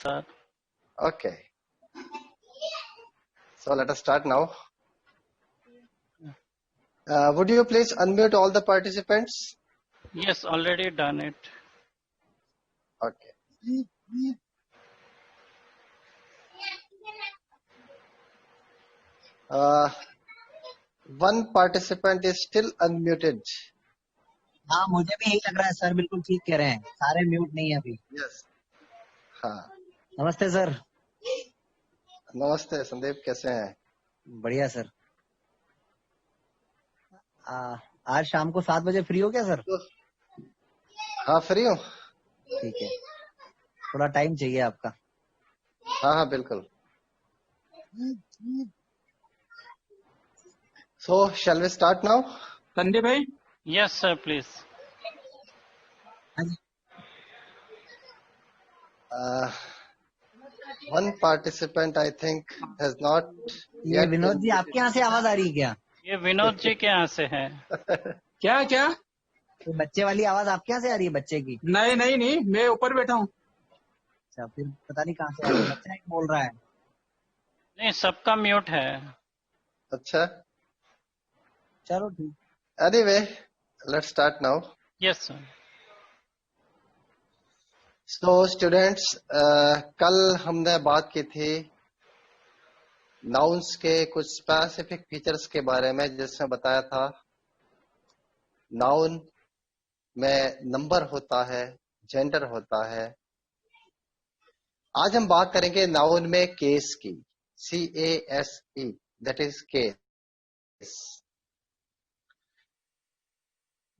sir. Okay. So let us start now. Would you please unmute all the participants? Yes, already done it. Okay. One participant is still unmuted. हाँ, मुझे भी यही लग रहा है sir, बिल्कुल ठीक कह रहे हैं, सारे म्यूट नहीं है अभी। Yes. हाँ. नमस्ते सर। नमस्ते संदीप, कैसे हैं? बढ़िया सर। आज शाम को 7 बजे फ्री हो क्या सर? हाँ, फ्री हूँ। ठीक है, थोड़ा टाइम चाहिए आपका। हाँ, बिल्कुल। So shall we start now? Sandeep भाई। Yes, sir, please. One participant I think has not ये yet विनोद जी, unmuted. आपके यहाँ से आवाज आ रही है क्या? ये विनोद जी के यहाँ से है। क्या क्या? तो बच्चे वाली आवाज आपके यहाँ से आ रही है, बच्चे की? नहीं नहीं नहीं, मैं ऊपर बैठा हूँ। अच्छा, फिर पता नहीं कहाँ से आ रही है, बच्चा एक बोल रहा है। नहीं, सबका म्यूट है। अच्छा. चलो ठीक। Anyway, let's start now. Yes, sir. So students, कल हमने बात की थी नाउन्स के कुछ स्पेसिफिक फीचर्स के बारे में, जिसमें बताया था नाउन में नंबर होता है, जेंडर होता है। आज हम बात करेंगे नाउन में केस की, CASE, दैट इज केस।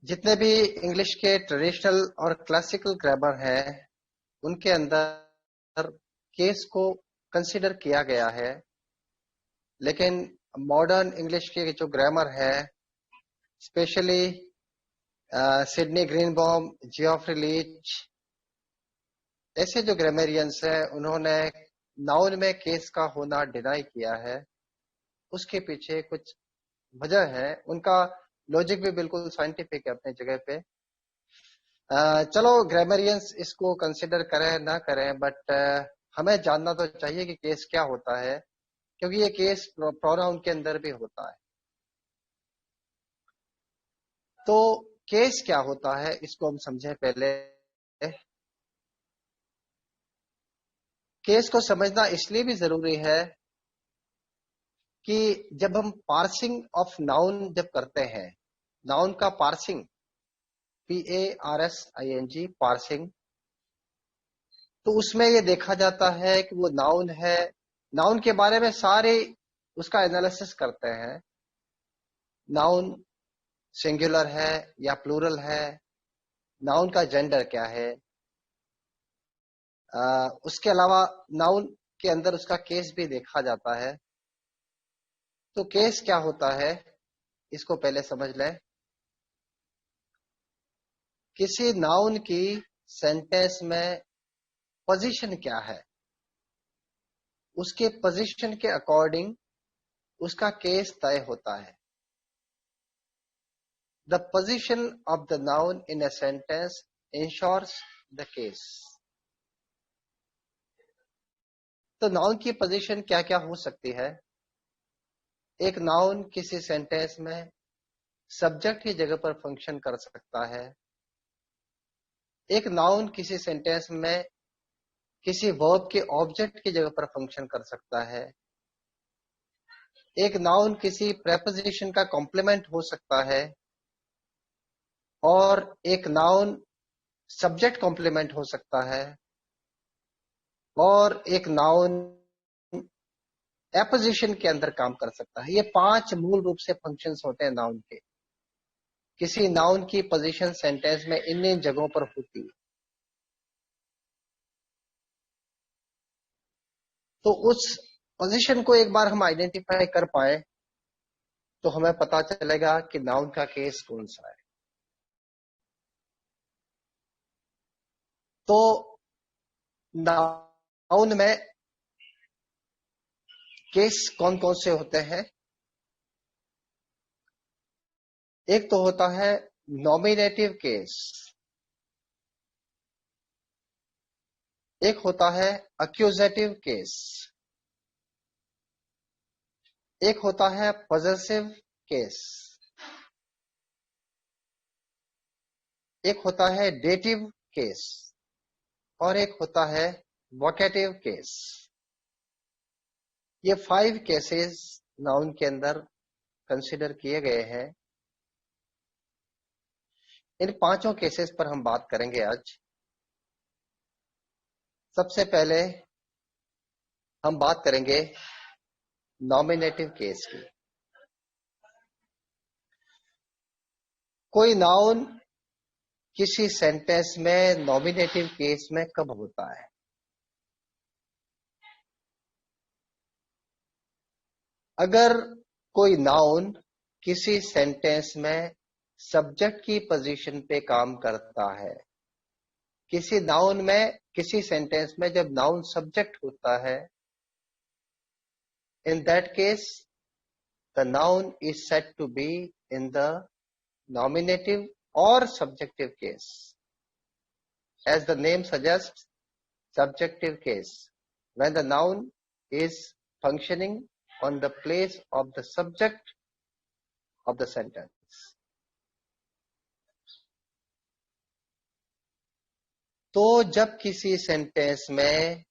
जितने भी इंग्लिश के ट्रेडिशनल और क्लासिकल ग्रामर है, उनके अंदर केस को कंसीडर किया गया है, लेकिन मॉडर्न इंग्लिश के जो ग्रामर है, स्पेशली सिडनी ग्रीनबॉम, जियोफ्री लीच, ऐसे जो ग्रामेरियंस हैं, उन्होंने नाउन में केस का होना डिनाई किया है। उसके पीछे कुछ वजह है, उनका लॉजिक भी बिल्कुल साइंटिफिक है अपने जगह पे। चलो ग्रामेरियंस इसको कंसिडर करें ना करें, बट हमें जानना तो चाहिए कि केस क्या होता है, क्योंकि ये केस प्रोनाउन के अंदर भी होता है। तो केस क्या होता है, इसको हम समझें पहले। केस को समझना इसलिए भी जरूरी है कि जब हम पार्सिंग ऑफ नाउन जब करते हैं, नाउन का पार्सिंग, PARSING, पार्सिंग, तो उसमें ये देखा जाता है कि वो नाउन है, नाउन के बारे में सारे उसका एनालिसिस करते हैं। नाउन सिंगुलर है या प्लूरल है, नाउन का जेंडर क्या है, उसके अलावा नाउन के अंदर उसका केस भी देखा जाता है। तो केस क्या होता है, इसको पहले समझ लें। किसी नाउन की सेंटेंस में पोजीशन क्या है, उसके पोजीशन के अकॉर्डिंग उसका केस तय होता है। The position of the noun in a sentence ensures the case. तो नाउन की पोजीशन क्या क्या हो सकती है। एक नाउन किसी सेंटेंस में सब्जेक्ट की जगह पर फंक्शन कर सकता है। एक नाउन किसी सेंटेंस में किसी वर्ब के ऑब्जेक्ट की जगह पर फंक्शन कर सकता है। एक नाउन किसी प्रेपोजिशन का कॉम्प्लीमेंट हो सकता है, और एक नाउन सब्जेक्ट कॉम्प्लीमेंट हो सकता है, और एक नाउन एपोजिशन के अंदर काम कर सकता है। ये 5 मूल रूप से फंक्शंस होते हैं नाउन के। किसी नाउन की पोजीशन सेंटेंस में इन जगहों पर होती है। तो उस पोजीशन को एक बार हम आइडेंटिफाई कर पाए तो हमें पता चलेगा कि नाउन का केस कौन सा है। तो नाउन में केस कौन कौन से होते हैं। एक तो होता है नॉमिनेटिव केस। एक होता है अक्यूजेटिव केस, एक होता है पॉजेसिव केस, एक होता है डेटिव केस और एक होता है वोकेटिव केस। ये 5 केसेस नाउन के अंदर कंसिडर किए गए हैं। इन पांचों केसेस पर हम बात करेंगे आज। सबसे पहले हम बात करेंगे नॉमिनेटिव केस की। कोई नाउन किसी सेंटेंस में नॉमिनेटिव केस में कब होता है? अगर कोई नाउन किसी सेंटेंस में सब्जेक्ट की पोजीशन पे काम करता है, किसी नाउन में, किसी सेंटेंस में जब नाउन सब्जेक्ट होता है, in that case the noun is said to be in the nominative or subjective case. As the name suggests, subjective case, when the noun is functioning on the place of the subject of the sentence. तो जब किसी sentence में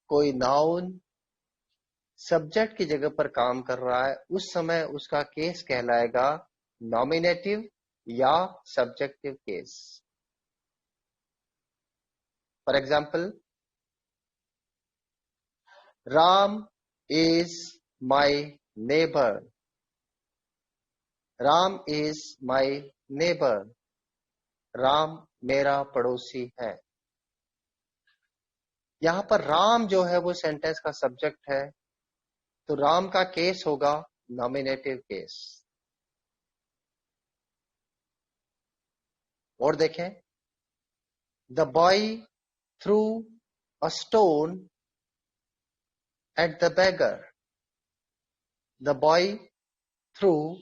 कोई noun subject की जगह पर काम कर रहा है, उस समय उसका केस कहलाएगा नॉमिनेटिव या subjective case. For example, Ram is my neighbour. Ram is my neighbour. Ram मेरा पड़ोसी है। यहां पर राम जो है वो सेंटेंस का सब्जेक्ट है, तो राम का केस होगा नॉमिनेटिव केस। और देखें, the boy through a stone at the beggar. The boy threw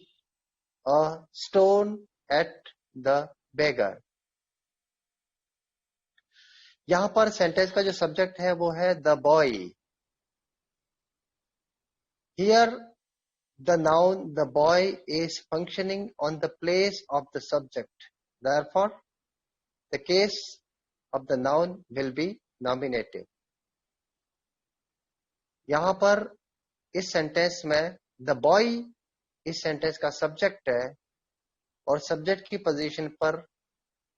a stone at the beggar. यहां पर सेंटेंस का जो सब्जेक्ट है वो है the boy. Here the noun the boy is functioning on the place of the subject, therefore the case of the noun will be nominative. यहां पर इस सेंटेंस में द बॉय इस सेंटेंस का सब्जेक्ट है और सब्जेक्ट की पोजीशन पर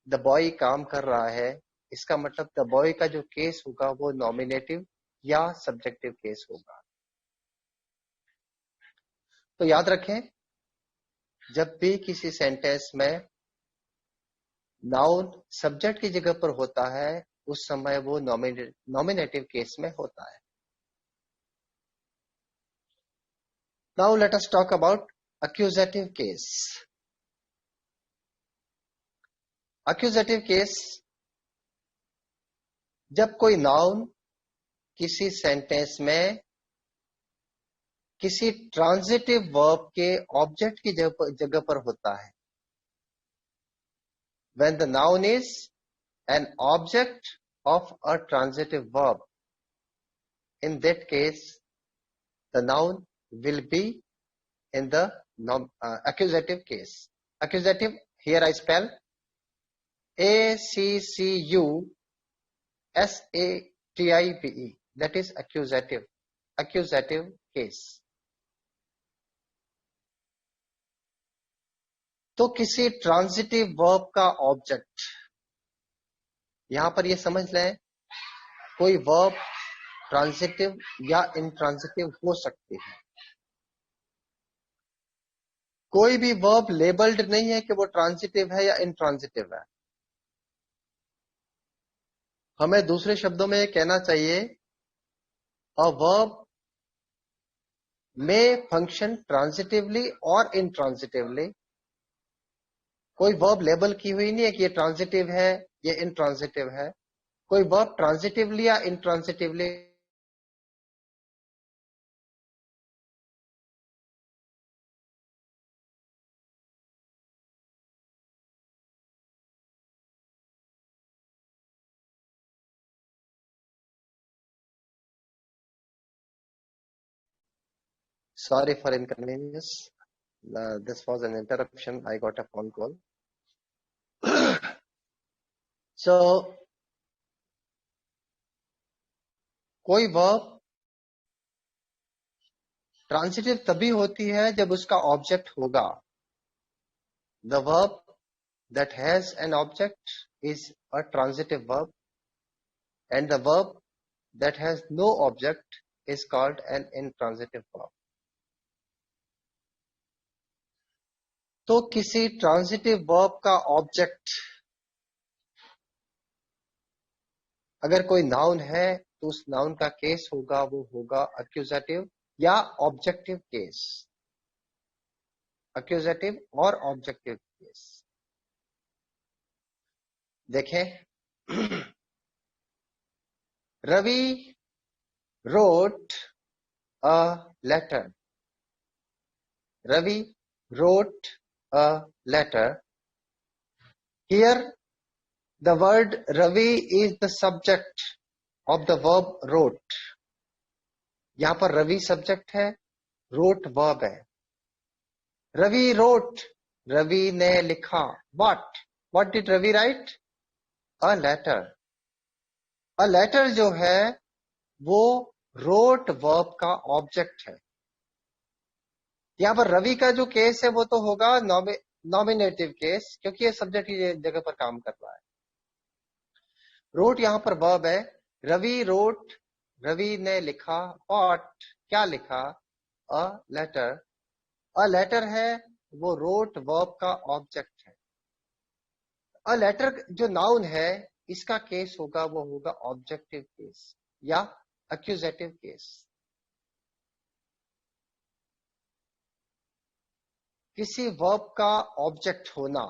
द बॉय काम कर रहा है। इसका मतलब द बॉय का जो केस होगा वो नॉमिनेटिव या सब्जेक्टिव केस होगा। तो याद रखें, जब भी किसी सेंटेंस में नाउन सब्जेक्ट की जगह पर होता है, उस समय वो नॉमिनेटिव केस में होता है। Now let us talk about accusative case. accusative case, जब कोई नाउन किसी सेंटेंस में किसी ट्रांजिटिव वर्ब के ऑब्जेक्ट की जगह पर होता है। when the noun is an object of a transitive verb, in that case the noun will be in the accusative case. Accusative, here I spell accusative, that is accusative case. तो किसी transitive verb का object, यहां पर ये समझ लें, कोई verb transitive या इंट्रांजिटिव हो सकती है। कोई भी वर्ब लेबल्ड नहीं है कि वो ट्रांजिटिव है या इंट्रांजिटिव है। हमें दूसरे शब्दों में ये कहना चाहिए, अ वर्ब में फंक्शन ट्रांजिटिवली और इंट्रांजिटिवली। कोई वर्ब लेबल की हुई नहीं है कि ये ट्रांजिटिव है, ये इंट्रांजिटिव है। कोई वर्ब ट्रांजिटिवली या intransitively Sorry for inconvenience. This was an interruption. I got a phone call. So कोई वर्ब ट्रांसिटिव तभी होती है जब उसका ऑब्जेक्ट होगा. The verb that has an object is a transitive verb, and the verb that has no object is called an intransitive verb. तो किसी transitive verb का ऑब्जेक्ट अगर कोई नाउन है तो उस नाउन का केस होगा वो होगा अक्यूजेटिव या ऑब्जेक्टिव केस. अक्यूजेटिव और ऑब्जेक्टिव केस. देखें, Ravi wrote a letter. Ravi wrote a letter. Here the word Ravi is the subject of the verb wrote. यहां पर रवि सब्जेक्ट है, wrote verb है. Ravi wrote, रवि ने लिखा. What did Ravi write? A letter. A letter जो है वो wrote verb का ऑब्जेक्ट है. यहां पर रवि का जो केस है वो तो होगा नॉमिनेटिव केस, क्योंकि ये सब्जेक्ट की जगह पर काम कर रहा है. रोट यहां पर वर्ब है. रवि रोट, रवि ने लिखा. व्हाट, क्या लिखा? A letter. अ लेटर है वो रोट वर्ब का ऑब्जेक्ट है. अ लेटर जो नाउन है इसका केस होगा वो होगा ऑब्जेक्टिव केस या अक्यूजेटिव केस. किसी वर्ब का ऑब्जेक्ट होना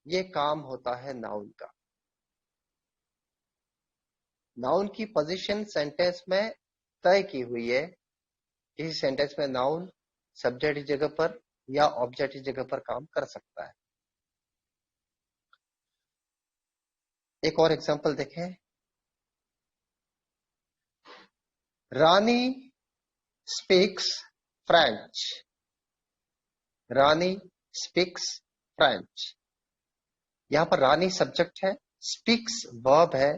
ये काम होता है नाउन का. नाउन की पोजीशन सेंटेंस में तय की हुई है. किसी सेंटेंस में नाउन सब्जेक्ट की जगह पर या ऑब्जेक्ट की जगह पर काम कर सकता है. एक और एग्जांपल देखें. रानी स्पीक्स फ्रेंच. रानी स्पीक्स फ्रेंच. यहां पर रानी सब्जेक्ट है, स्पीक्स वर्ब है.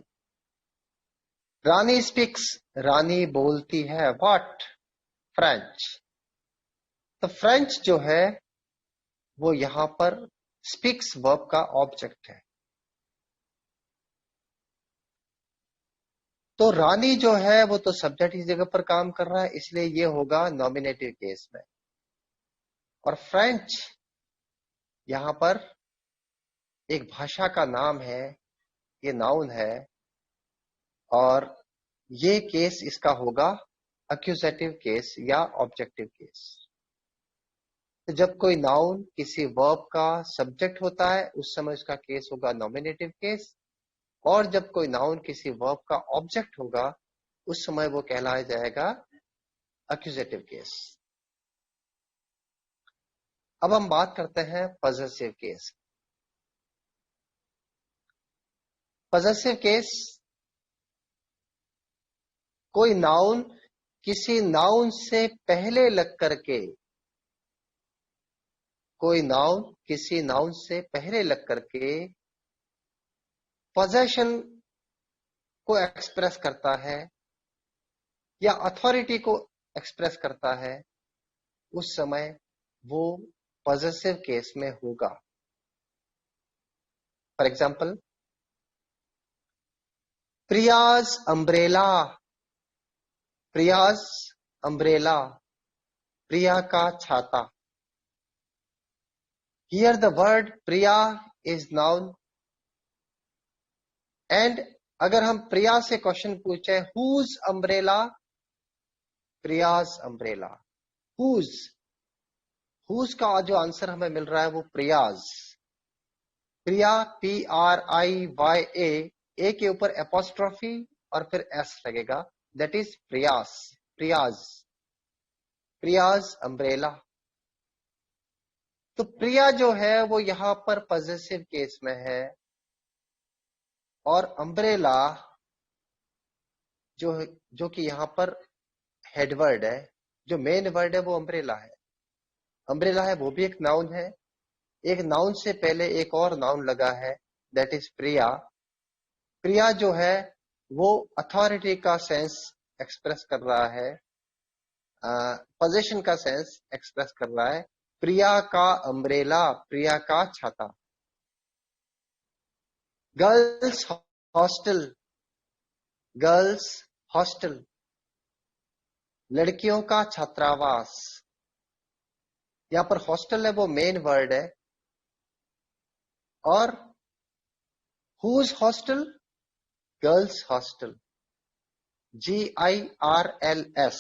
रानी स्पीक्स, रानी बोलती है. व्हाट? फ्रेंच. तो फ्रेंच जो है वो यहां पर स्पीक्स वर्ब का ऑब्जेक्ट है. तो रानी जो है वो तो सब्जेक्ट की जगह पर काम कर रहा है, इसलिए ये होगा नॉमिनेटिव केस में. और फ्रेंच यहां पर एक भाषा का नाम है, ये नाउन है, और ये केस इसका होगा अक्यूजेटिव केस या ऑब्जेक्टिव केस. तो जब कोई नाउन किसी वर्ब का सब्जेक्ट होता है उस समय उसका केस होगा नॉमिनेटिव केस, और जब कोई नाउन किसी वर्ब का ऑब्जेक्ट होगा उस समय वो कहलाया जाएगा अक्यूजेटिव केस. अब हम बात करते हैं पॉजेसिव केस. पॉजेसिव केस, कोई नाउन किसी नाउन से पहले लग करके, कोई नाउन किसी नाउन से पहले लग करके पोजेशन को एक्सप्रेस करता है या अथॉरिटी को एक्सप्रेस करता है, उस समय वो पॉजेसिव केस में होगा. For example, Priya's umbrella. Priya's umbrella, Priya का छाता. Here the word Priya is noun, and अगर हम प्रिया से क्वेश्चन पूछे whose umbrella, Priya's umbrella. whose का जो आंसर हमें मिल रहा है वो प्रियाज. प्रिया PRIYA, ए के ऊपर एपोस्ट्रोफी और फिर एस लगेगा, that is Priya's. Priya's, Priya's umbrella. तो प्रिया जो है वो यहां पर पॉजेसिव केस में है, और अम्ब्रेला जो कि यहां पर हेडवर्ड है, जो मेन वर्ड है वो अम्ब्रेला है। अम्ब्रेला है वो भी एक नाउन है। एक नाउन से पहले एक और नाउन लगा है, दैट इज प्रिया। प्रिया जो है वो अथॉरिटी का सेंस एक्सप्रेस कर रहा है, पोजीशन का सेंस एक्सप्रेस कर रहा है। प्रिया का अम्ब्रेला, प्रिया का छाता। गर्ल्स हॉस्टल, गर्ल्स हॉस्टल, लड़कियों का छात्रावास। यहां पर हॉस्टल है वो मेन वर्ड है। और whose hostel, girls hostel, GIRLS।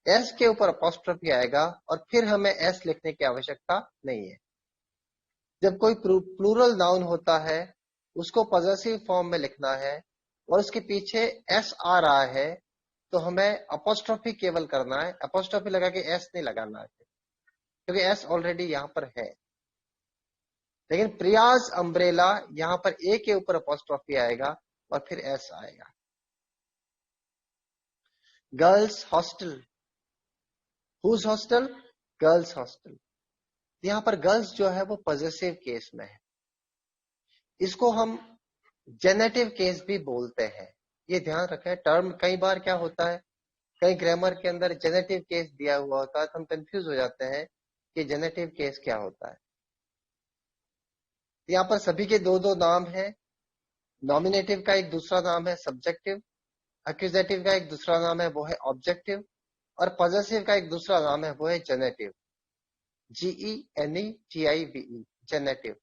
S के ऊपर अपॉस्ट्रोफी आएगा और फिर हमें एस लिखने की आवश्यकता नहीं है। जब कोई प्लूरल नाउन होता है उसको पॉजेसिव फॉर्म में लिखना है और उसके पीछे एस आ रहा है तो हमें अपॉस्ट्रोफी केवल करना है, अपॉस्ट्रोफी लगा के एस नहीं लगाना है, क्योंकि एस ऑलरेडी यहां पर है। लेकिन प्रियाज अम्ब्रेला, यहां पर ए के ऊपर अपॉस्ट्रोफी आएगा और फिर एस आएगा। Girls hostel, whose hostel, girls hostel. यहां पर गर्ल्स जो है वो पॉजेसिव केस में है। इसको हम जेनेटिव केस भी बोलते हैं, ये ध्यान रखें। टर्म कई बार क्या होता है, कई ग्रामर के अंदर जेनेटिव केस दिया हुआ होता है तो हम कंफ्यूज हो जाते हैं कि जेनेटिव केस क्या होता है। यहाँ पर सभी के दो दो नाम है। नॉमिनेटिव का एक दूसरा नाम है सब्जेक्टिव, एक्यूजेटिव का एक दूसरा नाम है वो है ऑब्जेक्टिव, और पॉजेसिव का एक दूसरा नाम है वो है generative, GENETIVE, generative.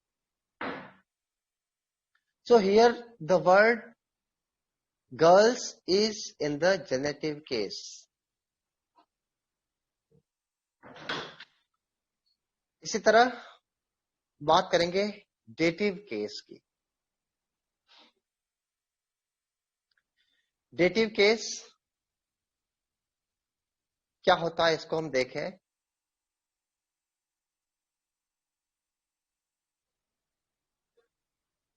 So here the word girls is in the genitive case. इसी तरह बात करेंगे डेटिव केस की। डेटिव केस क्या होता है इसको हम देखें।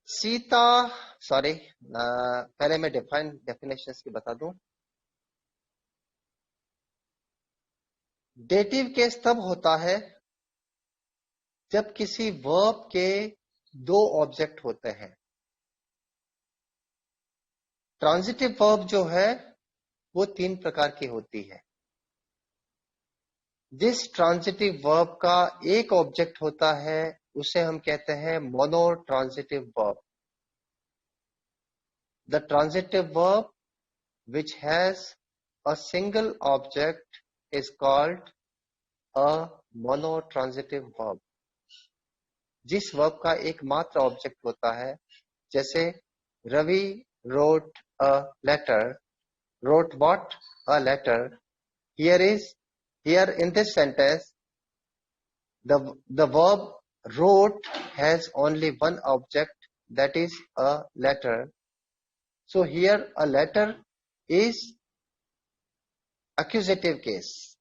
सीता, सॉरी, पहले मैं डेफिनेशंस की बता दूं। डेटिव केस तब होता है जब किसी वर्ब के दो ऑब्जेक्ट होते हैं। ट्रांजिटिव वर्ब जो है वो तीन प्रकार की होती है। जिस ट्रांजिटिव वर्ब का एक ऑब्जेक्ट होता है उसे हम कहते हैं mono transitive verb. The transitive verb which has a single object is called a monotransitive verb। जिस वर्ब का एकमात्र ऑब्जेक्ट होता है, जैसे Ravi wrote a letter, wrote what? A letter। Here in this sentence the verb wrote has only one object, that is a letter। So here a letter is accusative case।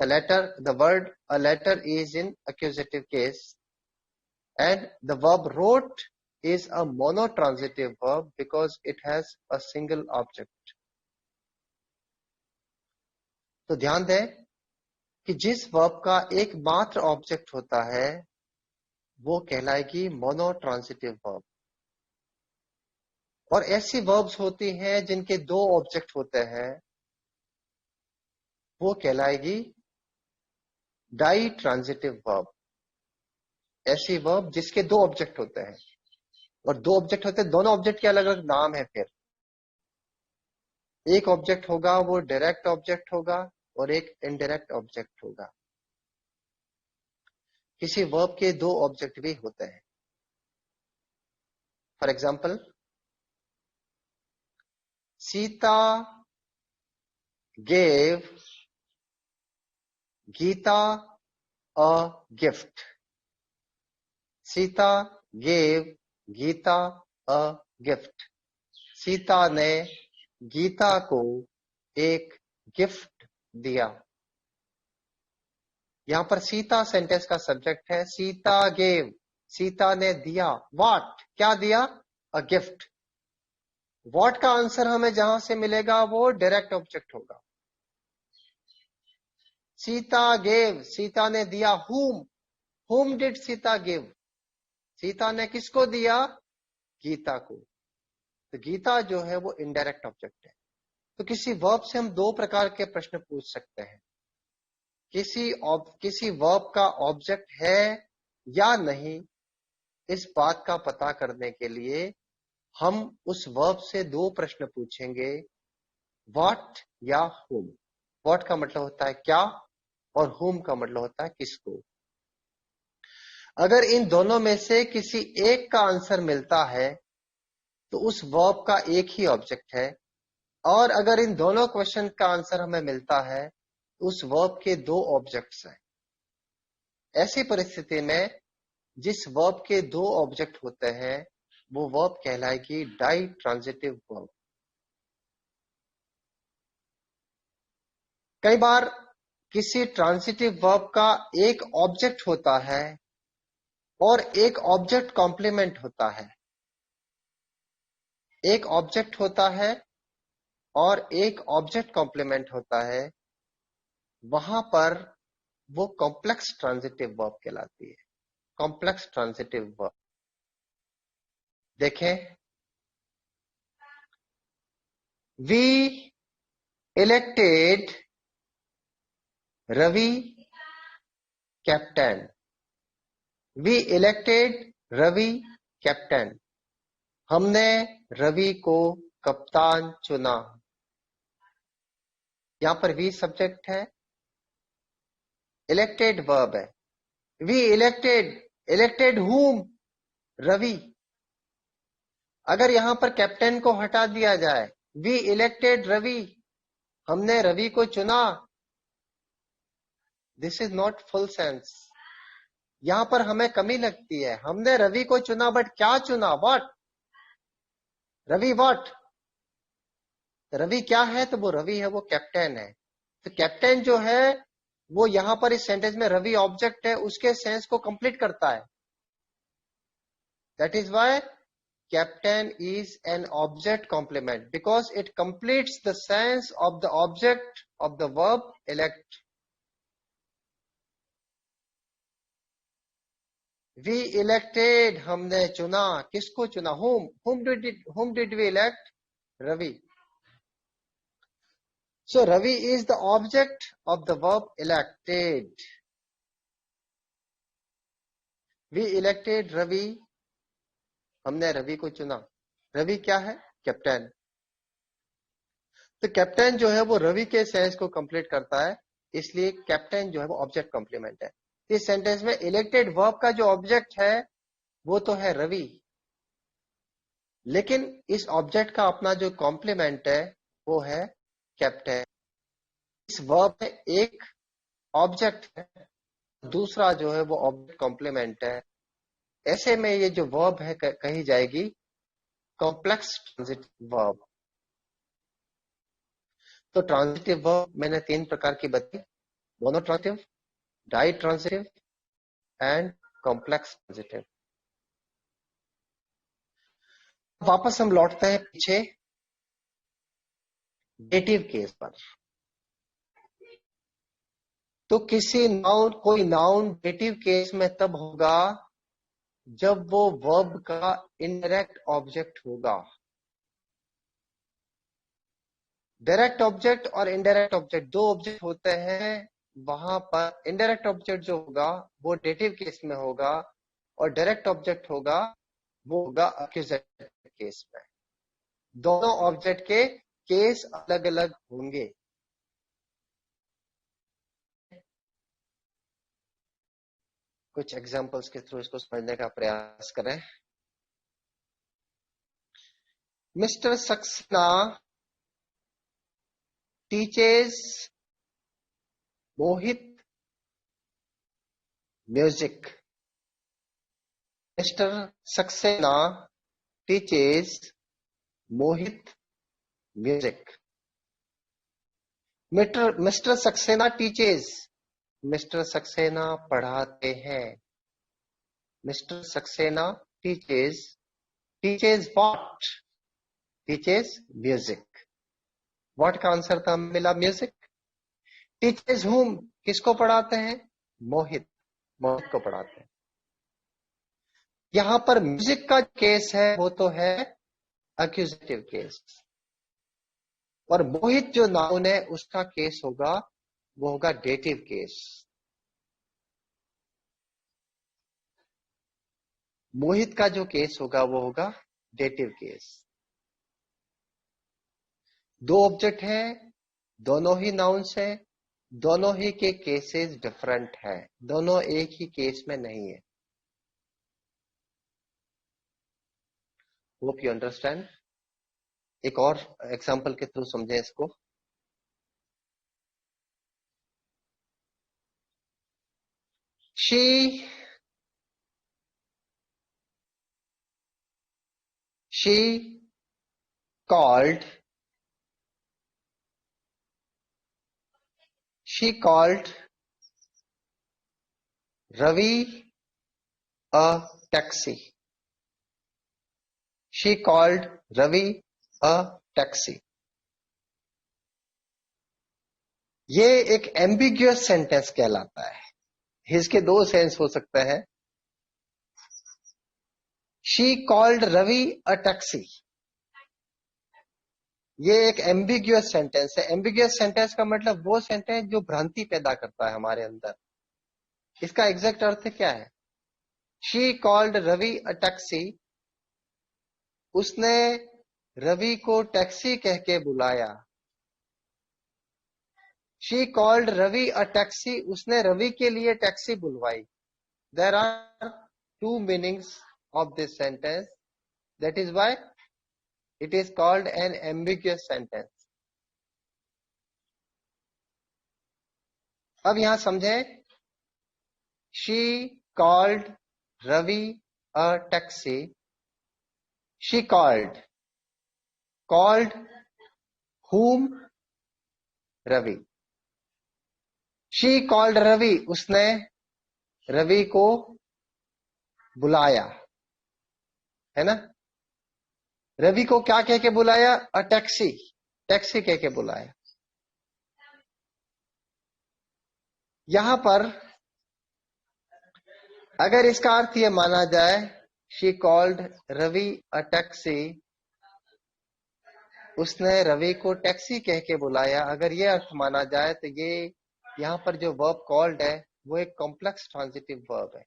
The word a letter is in accusative case, and the verb wrote is a monotransitive verb because it has a single object। तो ध्यान दें कि जिस verb का एकमात्र object होता है वो कहलाएगी मोनोट्रांसिटिव वर्ब, और ऐसी वर्ब्स होती हैं जिनके दो ऑब्जेक्ट होते हैं वो कहलाएगी डाई ट्रांजिटिव वर्ब। ऐसी वर्ब जिसके दो ऑब्जेक्ट होते हैं, और दो ऑब्जेक्ट होते हैं, दोनों ऑब्जेक्ट के अलग अलग नाम है। फिर एक ऑब्जेक्ट होगा वो डायरेक्ट ऑब्जेक्ट होगा और एक इनडायरेक्ट ऑब्जेक्ट होगा। किसी वर्ब के दो ऑब्जेक्ट भी होते हैं। For example, Sita gave Gita a gift। Sita gave Gita a gift। Sita ने गीता को एक गिफ्ट दिया। यहां पर सीता सेंटेंस का सब्जेक्ट है। सीता गेव, सीता ने दिया। व्हाट, क्या दिया? A gift. व्हाट का आंसर हमें जहां से मिलेगा वो डायरेक्ट ऑब्जेक्ट होगा। सीता गेव, सीता ने दिया। whom did Sita give? Sita ने किसको दिया? गीता को। तो गीता जो है वो इनडायरेक्ट ऑब्जेक्ट है। तो किसी वर्ब से हम दो प्रकार के प्रश्न पूछ सकते हैं। किसी वर्ब का ऑब्जेक्ट है या नहीं, इस बात का पता करने के लिए हम उस वर्ब से दो प्रश्न पूछेंगे, व्हाट या whom। व्हाट का मतलब होता है क्या, और whom का मतलब होता है किसको। अगर इन दोनों में से किसी एक का आंसर मिलता है तो उस वर्ब का एक ही ऑब्जेक्ट है, और अगर इन दोनों क्वेश्चन का आंसर हमें मिलता है तो उस वर्ब के दो ऑब्जेक्ट्स हैं। ऐसी परिस्थिति में जिस वर्ब के दो ऑब्जेक्ट होते हैं वो वर्ब कहलाएगी डाई ट्रांजिटिव वर्ब। कई बार किसी ट्रांजिटिव वर्ब का एक ऑब्जेक्ट होता है और एक ऑब्जेक्ट कॉम्प्लीमेंट होता है। एक ऑब्जेक्ट होता है और एक ऑब्जेक्ट कॉम्प्लीमेंट होता है, वहां पर वो कॉम्प्लेक्स ट्रांजिटिव वर्ब कहलाती है। कॉम्प्लेक्स ट्रांजिटिव वर्ब देखें, we elected Ravi captain. We elected Ravi captain. हमने रवि को कप्तान चुना। यहां पर वी सब्जेक्ट है, इलेक्टेड वर्ब है। We elected whom? रवि। अगर यहां पर कैप्टन को हटा दिया जाए, वी इलेक्टेड रवि, हमने रवि को चुना, this is not full sense. यहां पर हमें कमी लगती है। हमने रवि को चुना, बट क्या चुना? व्हाट? रवि व्हाट? रवि क्या है? तो वो रवि है, वो कैप्टन है। तो कैप्टन जो है वो यहां पर इस सेंटेंस में रवि ऑब्जेक्ट है, उसके सेंस को कंप्लीट करता है। That is why captain is an object complement, because it completes the sense of the object of the verb elect. We elected, हमने चुना। किसको चुना? whom did we elect? Ravi. So Ravi is the object of the verb elected. We elected Ravi, हमने रवि को चुना। रवि क्या है? Captain. तो कैप्टन जो है वो रवि के सेंस को कंप्लीट करता है, इसलिए कैप्टन जो है वो ऑब्जेक्ट कॉम्प्लीमेंट है। इस सेंटेंस में इलेक्टेड वर्ब का जो ऑब्जेक्ट है वो तो है रवि, लेकिन इस ऑब्जेक्ट का अपना जो कॉम्प्लीमेंट है वो है कैप्टन। इस वर्ब में एक ऑब्जेक्ट है, दूसरा जो है वो ऑब्जेक्ट कॉम्प्लीमेंट है। ऐसे में ये जो वर्ब है कही जाएगी कॉम्प्लेक्स ट्रांजिटिव वर्ब। तो ट्रांजिटिव वर्ब मैंने तीन प्रकार की बताई, monotransitive, ditransitive and complex transitive. वापस हम लौटते हैं पीछे डेटिव केस पर। तो कोई नाउन डेटिव केस में तब होगा जब वो वर्ब का इनडायरेक्ट ऑब्जेक्ट होगा। डायरेक्ट ऑब्जेक्ट और इनडायरेक्ट ऑब्जेक्ट दो ऑब्जेक्ट होते हैं, वहां पर इनडायरेक्ट ऑब्जेक्ट जो होगा वो डेटिव केस में होगा, और डायरेक्ट ऑब्जेक्ट होगा वो होगा अक्यूजेटिव केस में। दोनों ऑब्जेक्ट के केस अलग अलग होंगे। कुछ एग्जांपल्स के थ्रू इसको समझने का प्रयास करें। Mister Saxena teaches Mohit music. Mister Saxena teaches Mohit music. Mister Saxena teaches, mister Saxena पढ़ाते हैं। Mister Saxena teaches, teaches what? Teaches music. What का आंसर था मिला म्यूजिक। Teaches whom? किसको पढ़ाते हैं? मोहित को पढ़ाते हैं। यहां पर म्यूजिक का केस है वो तो है एक्यूजेटिव केस, और मोहित जो नाउन है उसका केस होगा वो होगा डेटिव केस। मोहित का जो केस होगा वो होगा डेटिव केस। दो ऑब्जेक्ट हैं, दोनों ही नाउन्स हैं, दोनों ही के केसेस डिफरेंट है, दोनों एक ही केस में नहीं है। Hope you understand. एक और एग्जांपल के थ्रू समझें इसको। she called Ravi a taxi. She called Ravi a taxi. ये एक एम्बिग्यूअस सेंटेंस कहलाता है। इसके दो सेंस हो सकते हैं। She called Ravi a taxi, ये एक एम्बिग्यूअस सेंटेंस है। एम्बिग्यूअस सेंटेंस का मतलब वो सेंटेंस जो भ्रांति पैदा करता है हमारे अंदर। इसका एग्जैक्ट अर्थ क्या है? She called Ravi a taxi, उसने रवि को टैक्सी कह के बुलाया। She called Ravi a taxi, उसने रवि के लिए taxi बुलवाई। There are two meanings of this sentence. That is why it is called an ambiguous sentence. अब यहां समझें, She called Ravi a taxi. She called whom? Ravi. She called Ravi, उसने रवि को बुलाया, है ना। रवि को क्या कह के बुलाया? अ टैक्सी, टैक्सी कह के बुलाया। यहां पर अगर इसका अर्थ यह माना जाए she called Ravi a taxi, उसने रवि को टैक्सी कह के बुलाया, अगर यह अर्थ माना जाए तो ये यहां पर जो वर्ब कॉल्ड है वो एक कॉम्प्लेक्स ट्रांजिटिव वर्ब है,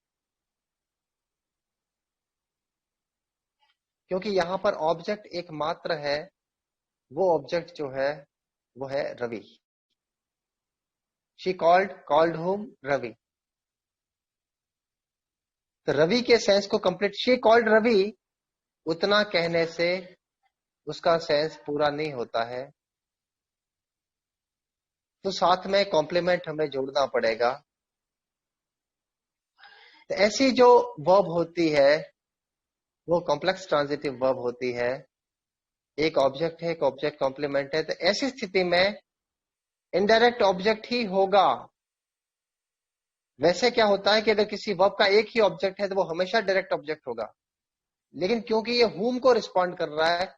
क्योंकि यहां पर ऑब्जेक्ट एक मात्र है। वो ऑब्जेक्ट जो है वो है Ravi. She called whom? Ravi. तो रवि के सेंस को कंप्लीट, शी कॉल्ड रवि उतना कहने से उसका सेंस पूरा नहीं होता है, तो साथ में कॉम्प्लीमेंट हमें जोड़ना पड़ेगा। तो ऐसी जो वर्ब होती है वो कॉम्प्लेक्स ट्रांजिटिव वर्ब होती है। एक ऑब्जेक्ट है, एक ऑब्जेक्ट कॉम्प्लीमेंट है, तो ऐसी स्थिति में इनडायरेक्ट ऑब्जेक्ट ही होगा। वैसे क्या होता है कि अगर किसी वर्ब का एक ही ऑब्जेक्ट है तो वो हमेशा डायरेक्ट ऑब्जेक्ट होगा, लेकिन क्योंकि ये whom को रिस्पॉन्ड कर रहा है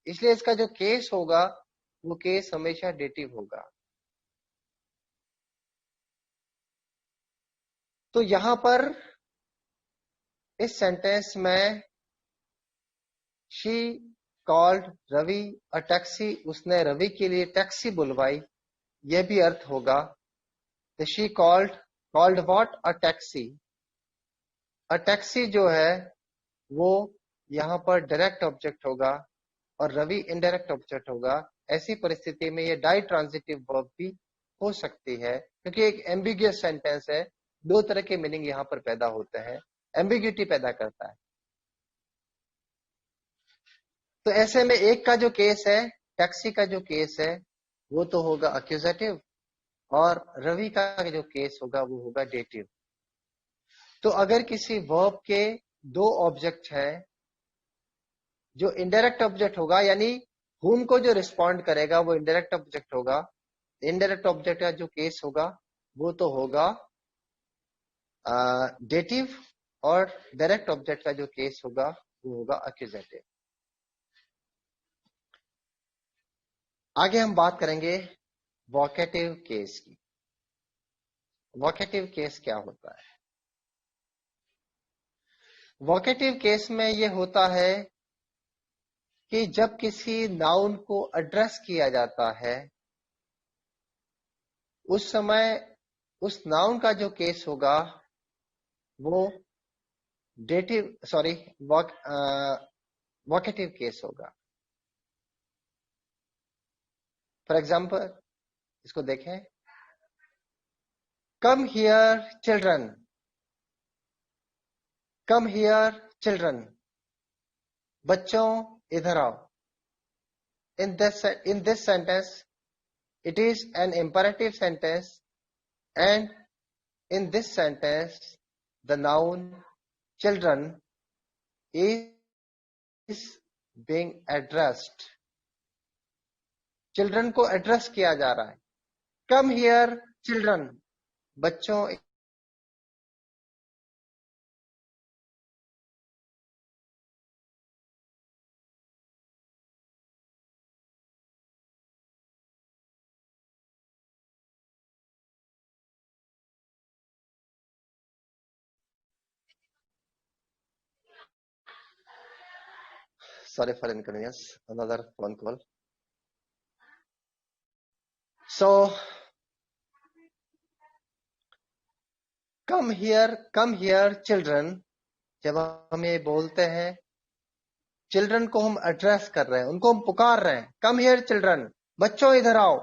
इसलिए इसका जो केस होगा वो केस हमेशा डेटिव होगा। तो यहां पर इस सेंटेंस में she called Ravi a taxi, उसने रवि के लिए टैक्सी बुलवाई, यह भी अर्थ होगा। तो she called what? A taxi. A taxi जो है वो यहां पर डायरेक्ट ऑब्जेक्ट होगा और रवि इनडायरेक्ट ऑब्जेक्ट होगा। ऐसी परिस्थिति में ये डाई ट्रांजिटिव वर्ब भी हो सकती है, क्योंकि एक एम्बिगियस सेंटेंस है। दो तरह के मीनिंग यहां पर पैदा होते हैं, एम्बिग्यूटी पैदा करता है। तो ऐसे में एक का जो केस है, टैक्सी का जो केस है वो तो होगा अक्यूजेटिव, और रवि का जो केस होगा वो होगा डेटिव। तो अगर किसी वर्ब के दो ऑब्जेक्ट हैं, जो इनडायरेक्ट ऑब्जेक्ट होगा यानी whom को जो रिस्पॉन्ड करेगा वो इनडायरेक्ट ऑब्जेक्ट होगा। इनडायरेक्ट ऑब्जेक्ट का जो केस होगा वो तो होगा डेटिव, और डायरेक्ट ऑब्जेक्ट का जो केस होगा वो होगा अक्यूजेटिव। आगे हम बात करेंगे वोकेटिव केस की। वोकेटिव केस क्या होता है? वोकेटिव केस में ये होता है कि जब किसी नाउन को एड्रेस किया जाता है, उस समय उस नाउन का जो केस होगा वो डेटिव सॉरी वोकेटिव केस होगा। फॉर एग्जाम्पल इसको देखें, come here children, come here children, बच्चों इधर आओ। In this sentence, it is an imperative sentence, and in this sentence, the noun children is being addressed. Children को address किया जा रहा है। Come here, children. बच्चों sorry for inconvenience, another phone call. So come here children, जब हम ये बोलते हैं, चिल्ड्रन को हम एड्रेस कर रहे हैं, उनको हम पुकार रहे हैं, कम हियर चिल्ड्रन, बच्चों इधर आओ।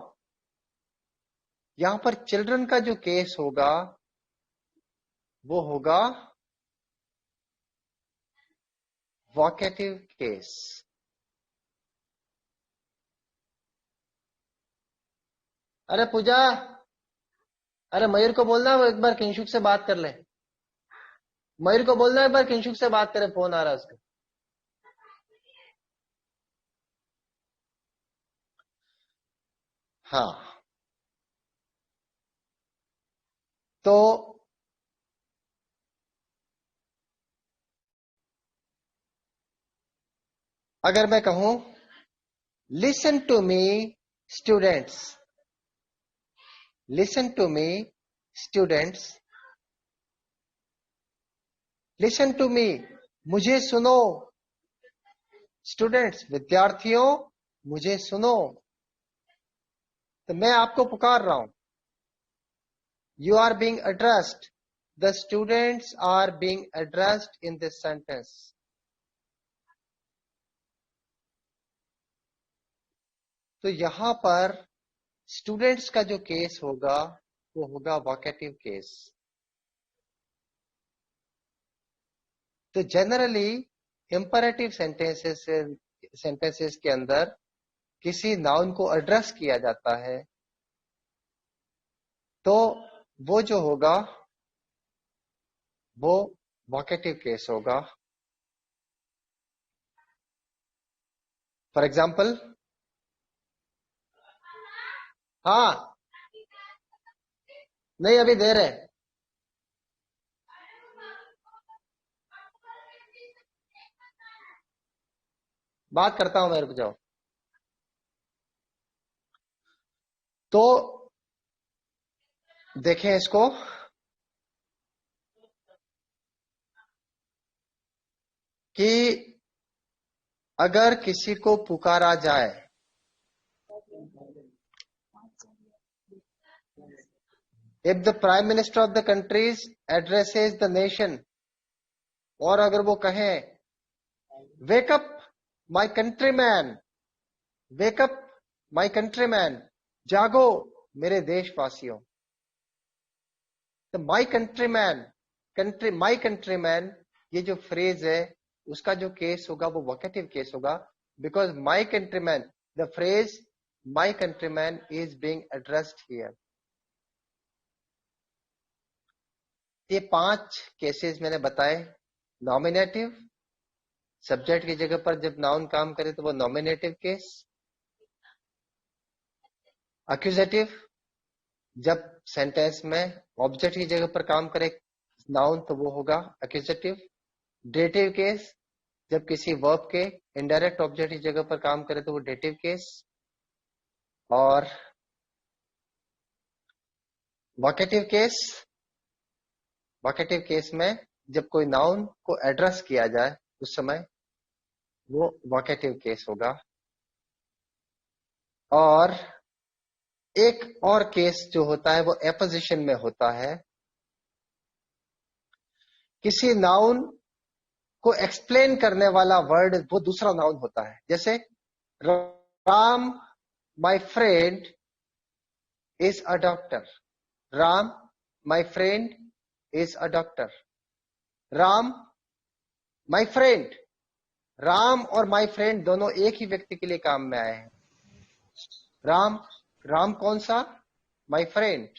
यहां पर चिल्ड्रन का जो केस होगा वो होगा वोकेटिव केस। अरे पूजा, अरे मयूर को बोलना वो एक बार किंशुक से बात कर ले। मयूर को बोलना एक बार किंशुक से बात करे, फोन आ रहा है उसका। हाँ, तो अगर मैं कहूं listen to me students, listen to me students, listen to me, मुझे सुनो, स्टूडेंट्स विद्यार्थियों मुझे सुनो, तो मैं आपको पुकार रहा हूं। You are being addressed, the students are being addressed in this sentence. तो यहां पर स्टूडेंट्स का जो केस होगा वो होगा वोकेटिव केस। तो जनरली इंपरेटिव सेंटेंसेस के अंदर किसी नाउन को एड्रेस किया जाता है, तो वो जो होगा वो वोकेटिव केस होगा। फॉर एग्जाम्पल, हाँ नहीं अभी दे रहे, बात करता हूं मैं, रुक जाओ। तो देखें इसको, कि अगर किसी को पुकारा जाए, if the prime minister of the countries addresses the nation, और अगर वो कहें वेकअप माई कंट्रीमैन, वेकअप माई कंट्रीमैन, जागो मेरे देशवासियों, तो माई कंट्रीमैन, माई कंट्रीमैन, ये जो फ्रेज है उसका जो केस होगा वो वोकेटिव केस होगा, because my countryman, the phrase my countryman is being addressed here. ये 5 केसेस मैंने बताए। नॉमिनेटिव, सब्जेक्ट की जगह पर जब नाउन काम करे तो वो नॉमिनेटिव केस। एक्यूजेटिव, जब सेंटेंस में ऑब्जेक्ट की जगह पर काम करे नाउन तो वो होगा एक्यूजेटिव। डेटिव केस, जब किसी वर्ब के इनडायरेक्ट ऑब्जेक्ट की जगह पर काम करे तो वो डेटिव केस। और वोकेटिव केस में जब कोई नाउन को एड्रेस किया जाए उस समय वो वोकेटिव केस होगा। और एक और केस जो होता है वो एपोजिशन में होता है। किसी नाउन को एक्सप्लेन करने वाला वर्ड वो दूसरा नाउन होता है। जैसे Ram my friend is a doctor. Ram my friend is a doctor. Ram my friend, Ram और माय फ्रेंड दोनों एक ही व्यक्ति के लिए काम में आए हैं। राम कौन सा? My friend.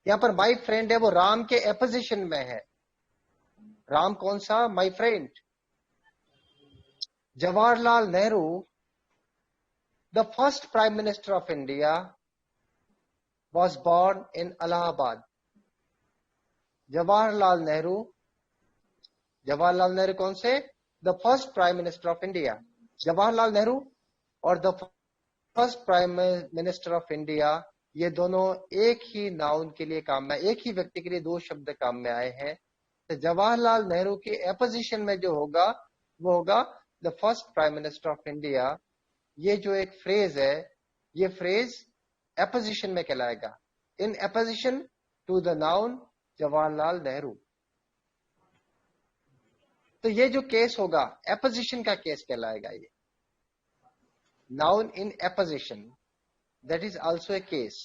यहां पर माय फ्रेंड है वो राम के एपोजिशन में है। राम कौन सा? My friend. Jawaharlal Nehru, the first prime minister of India, was born in Allahabad. Jawaharlal Nehru कौन से? The first prime minister of India. Jawaharlal Nehru और the first prime minister of India ये दोनों एक ही नाउन के लिए काम में, एक ही व्यक्ति के लिए दो शब्द काम में आए हैं। तो जवाहरलाल नेहरू के एपोजिशन में जो होगा वो होगा the first prime minister of India. ये जो एक फ्रेज है, ये फ्रेज एपोजिशन में कहलाएगा। In apposition to the noun Jawaharlal Nehru. तो ये जो केस होगा एपोजिशन का केस कहलाएगा। ये noun in apposition, that is also a case.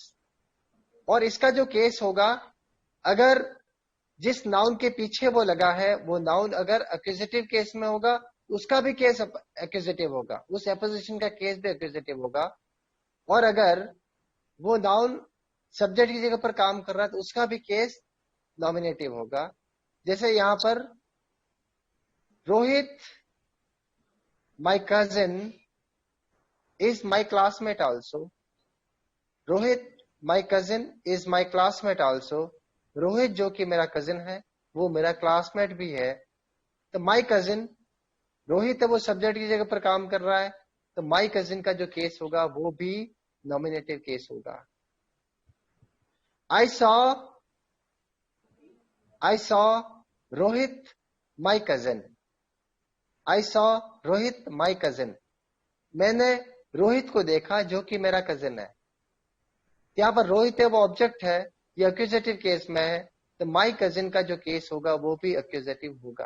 और इसका जो केस होगा, अगर जिस नाउन के पीछे वो लगा है वो नाउन अगर एक्यूजेटिव केस में होगा, उसका भी केस एक्यूजेटिव होगा, उस एपोजिशन का केस भी एक्यूजेटिव होगा। और अगर वो नाउन सब्जेक्ट की जगह पर काम कर रहा है तो उसका भी केस नॉमिनेटिव होगा। जैसे यहां पर Rohit my cousin is my classmate also. Rohit my cousin is my classmate also. Rohit जो कि मेरा कजिन है वो मेरा क्लासमेट भी है। तो माय कजिन, रोहित है वो सब्जेक्ट की जगह पर काम कर रहा है, तो माय कजिन का जो केस होगा वो भी नॉमिनेटिव केस होगा। I saw Rohit my cousin. I saw Rohit my cousin. मैंने रोहित को देखा जो कि मेरा कजिन है। यहां पर रोहित है वो ऑब्जेक्ट है, ये एक्यूजेटिव केस में है, तो माय कजिन का जो केस होगा वो भी एक्यूजेटिव होगा।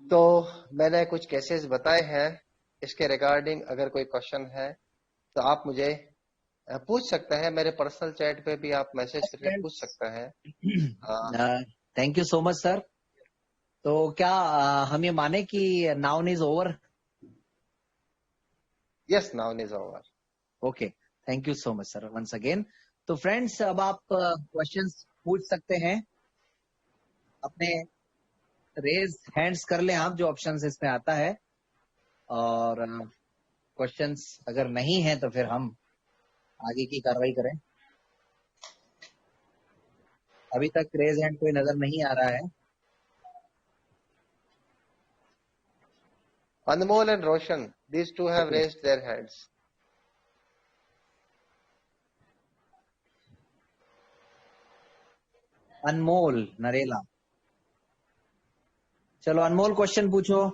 तो मैंने कुछ केसेस बताए हैं। इसके रिगार्डिंग अगर कोई क्वेश्चन है तो आप मुझे पूछ सकते हैं। मेरे पर्सनल चैट पे भी आप मैसेज करके पूछ सकते हैं। Thank you so much sir. तो क्या हम ये माने कि noun is over? Yes, noun is over. Okay, thank you so much sir once again. तो फ्रेंड्स, अब आप क्वेश्चंस पूछ सकते हैं। अपने रेज हैंड्स कर लें आप, जो ऑप्शंस इसमें आता है। और क्वेश्चंस अगर नहीं है तो फिर हम आगे की कार्रवाई करें। अभी तक रेज हैंड कोई नजर नहीं आ रहा है। Anmol and Roshan, these two have raised their hands. Anmol Narela, चलो अनमोल क्वेश्चन पूछो।